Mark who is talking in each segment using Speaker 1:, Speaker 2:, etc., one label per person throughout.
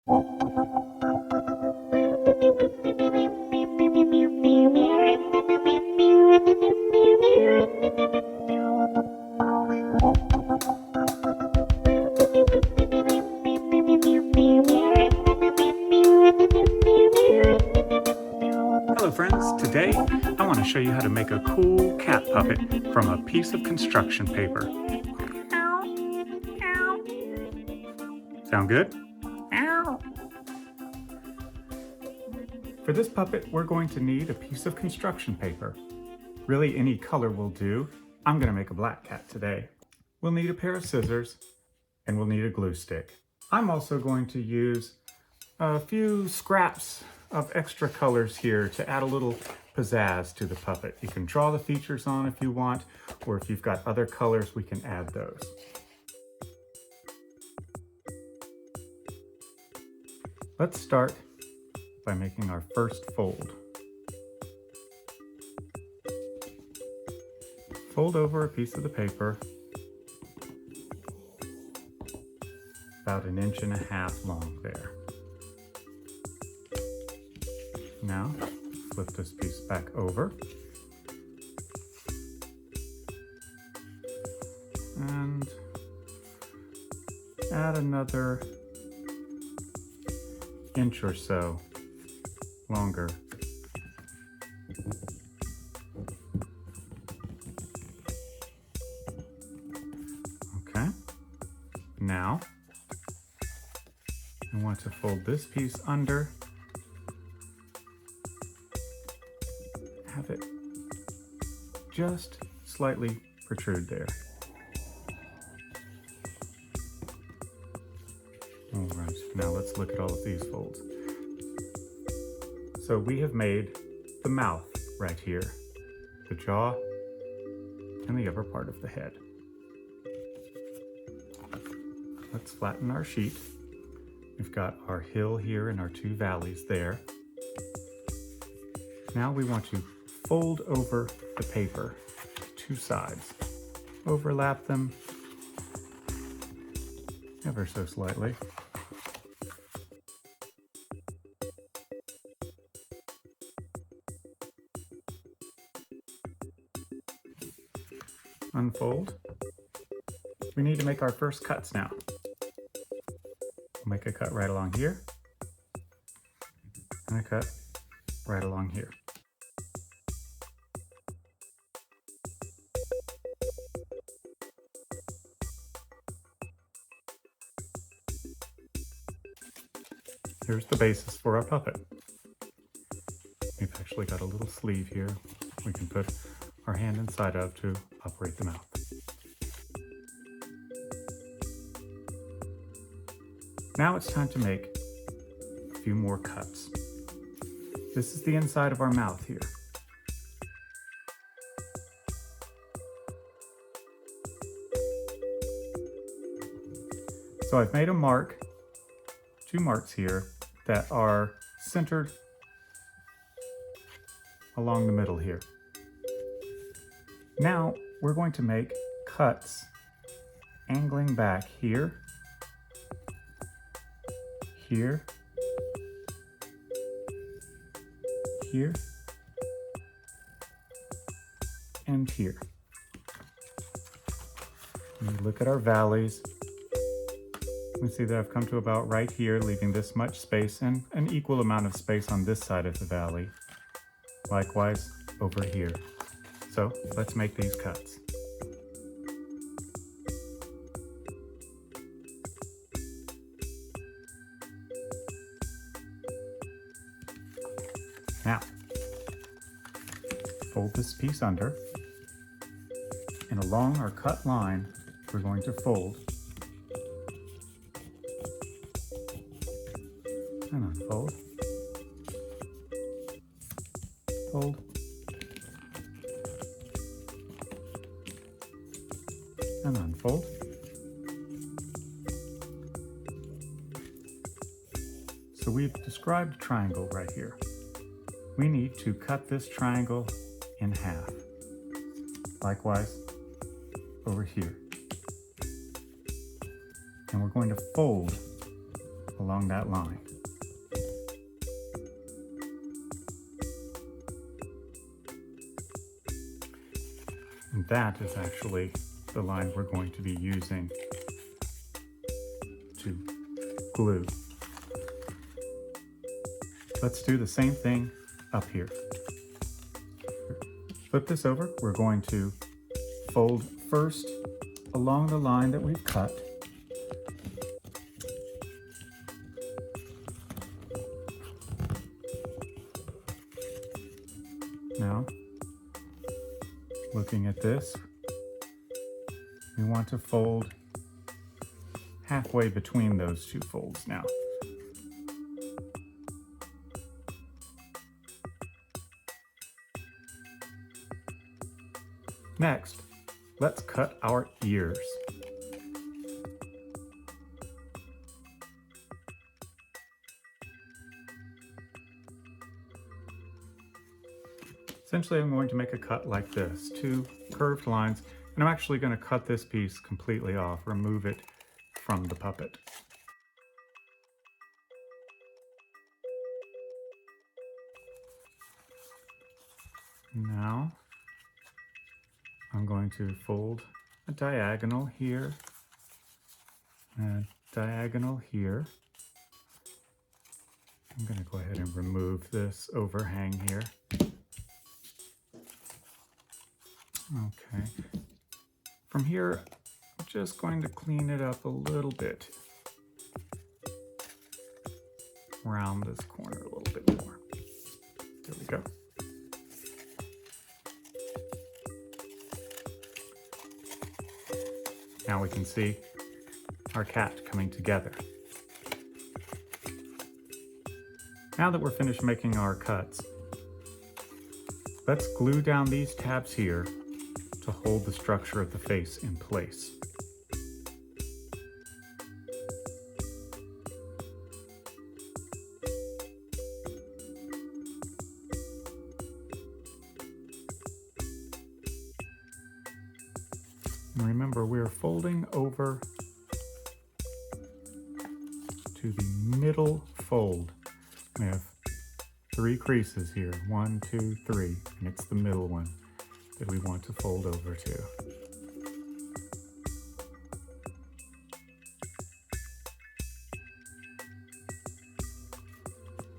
Speaker 1: Hello friends, today I want to show you how to make a cool cat puppet from a piece of construction paper. Sound good? For this puppet, we're going to need a piece of construction paper. Really any color will do. I'm going to make a black cat today. We'll need a pair of scissors and we'll need a glue stick. I'm also going to use a few scraps of extra colors here to add a little pizzazz to the puppet. You can draw the features on if you want, or if you've got other colors, we can add those. Let's start by making our first fold. Fold over a piece of the paper about 1.5 inches long there. Now, flip this piece back over and add another inch or so longer. Okay, now I want to fold this piece under. Have it just slightly protrude there. All right, now let's look at all of these folds. So we have made the mouth right here, the jaw, and the upper part of the head. Let's flatten our sheet. We've got our hill here and our 2 valleys there. Now we want to fold over the paper, 2 sides. Overlap them ever so slightly. Unfold. We need to make our first cuts now. We'll make a cut right along here, and a cut right along here. Here's the basis for our puppet. We've actually got a little sleeve here we can put our hand inside of to operate the mouth. Now it's time to make a few more cuts. This is the inside of our mouth here. So I've made a mark, 2 marks here that are centered along the middle here. Now we're going to make cuts angling back here, here, here, and here. When we look at our valleys, we see that I've come to about right here, leaving this much space and an equal amount of space on this side of the valley. Likewise over here. So let's make these cuts. Now, fold this piece under, and along our cut line, we're going to fold and unfold, fold, and unfold. So we've described a triangle right here. We need to cut this triangle in half. Likewise, over here. And we're going to fold along that line. And that is actually the line we're going to be using to glue. Let's do the same thing up here. Flip this over. We're going to fold first along the line that we've cut. Now, looking at this, we want to fold halfway between those two folds now. Next, let's cut our ears. Essentially, I'm going to make a cut like this, two curved lines, and I'm actually going to cut this piece completely off, remove it from the puppet. Now, I'm going to fold a diagonal here, and a diagonal here. I'm going to go ahead and remove this overhang here. Okay. From here, I'm just going to clean it up a little bit. Round this corner a little bit more. There we go. Now we can see our cat coming together. Now that we're finished making our cuts, let's glue down these tabs here to hold the structure of the face in place. And remember, we're folding over to the middle fold. We have 3 creases here, 1, 2, 3, and it's the middle one that we want to fold over to.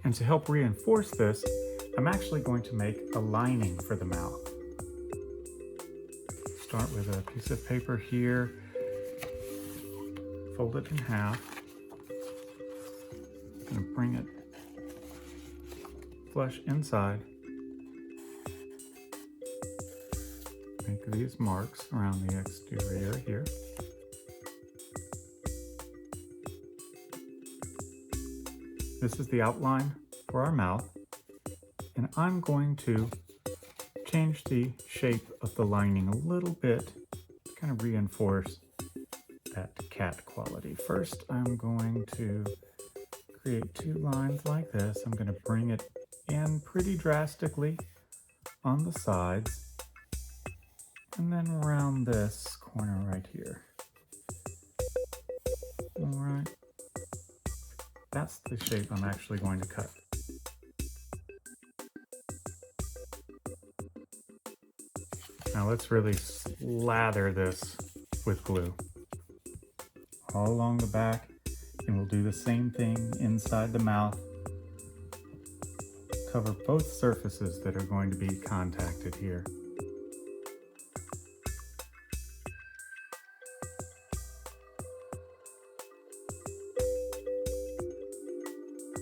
Speaker 1: And to help reinforce this, I'm actually going to make a lining for the mouth. Start with a piece of paper here, fold it in half. I'm going to bring it flush inside. Make these marks around the exterior here. This is the outline for our mouth, and I'm going to change the shape of the lining a little bit to kind of reinforce that cat quality. First, I'm going to create 2 lines like this. I'm going to bring it in pretty drastically on the sides, and then around this corner right here. All right, that's the shape I'm actually going to cut. Now let's really slather this with glue all along the back, and we'll do the same thing inside the mouth. Cover both surfaces that are going to be contacted here.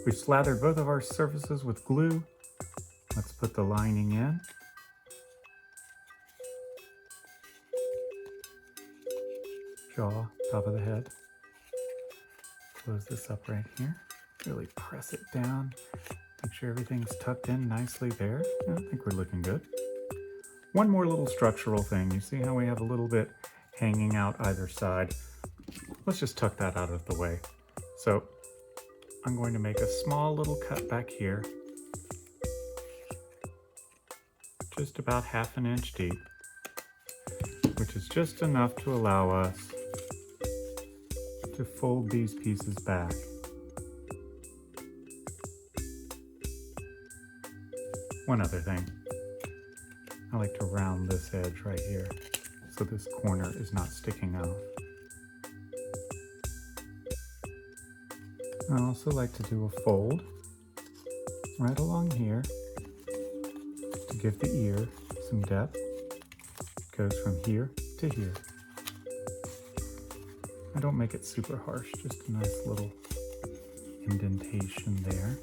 Speaker 1: We've slathered both of our surfaces with glue. Let's put the lining in. Jaw, top of the head. Close this up right here. Really press it down. Make sure everything's tucked in nicely there. I think we're looking good. One more little structural thing. You see how we have a little bit hanging out either side? Let's just tuck that out of the way. So I'm going to make a small little cut back here, just about 1/2 inch deep, which is just enough to allow us to fold these pieces back. One other thing. I like to round this edge right here so this corner is not sticking out. I also like to do a fold right along here to give the ear some depth. It goes from here to here. I don't make it super harsh, just a nice little indentation there.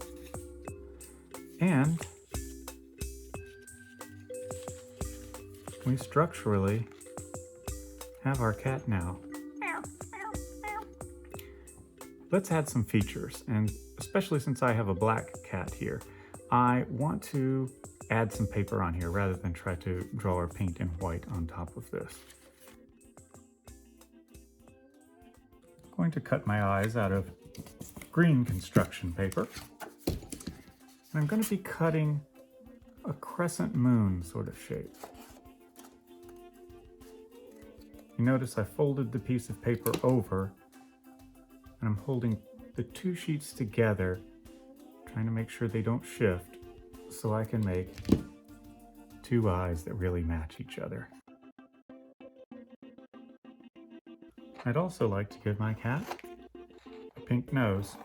Speaker 1: And we structurally have our cat now. Let's add some features, and especially since I have a black cat here, I want to add some paper on here rather than try to draw or paint in white on top of this. I'm going to cut my eyes out of green construction paper. And I'm going to be cutting a crescent moon sort of shape. You notice I folded the piece of paper over, and I'm holding the two sheets together, trying to make sure they don't shift, so I can make two eyes that really match each other. I'd also like to give my cat a pink nose.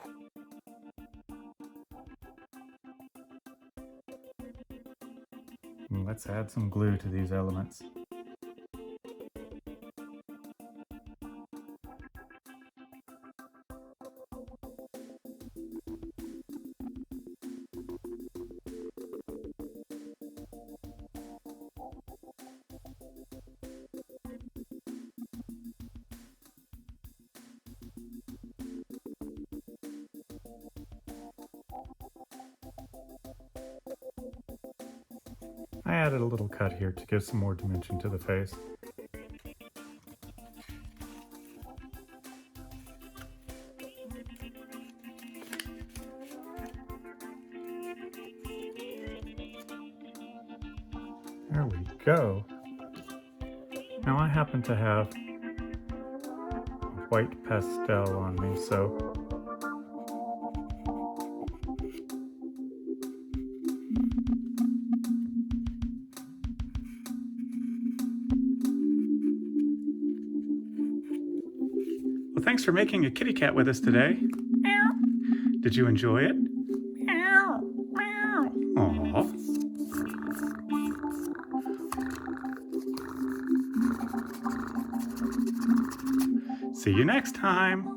Speaker 1: And let's add some glue to these elements. I added a little cut here to give some more dimension to the face. There we go. Now I happen to have white pastel on me, so well, thanks for making a kitty cat with us today. Did you enjoy it? Aww. See you next time.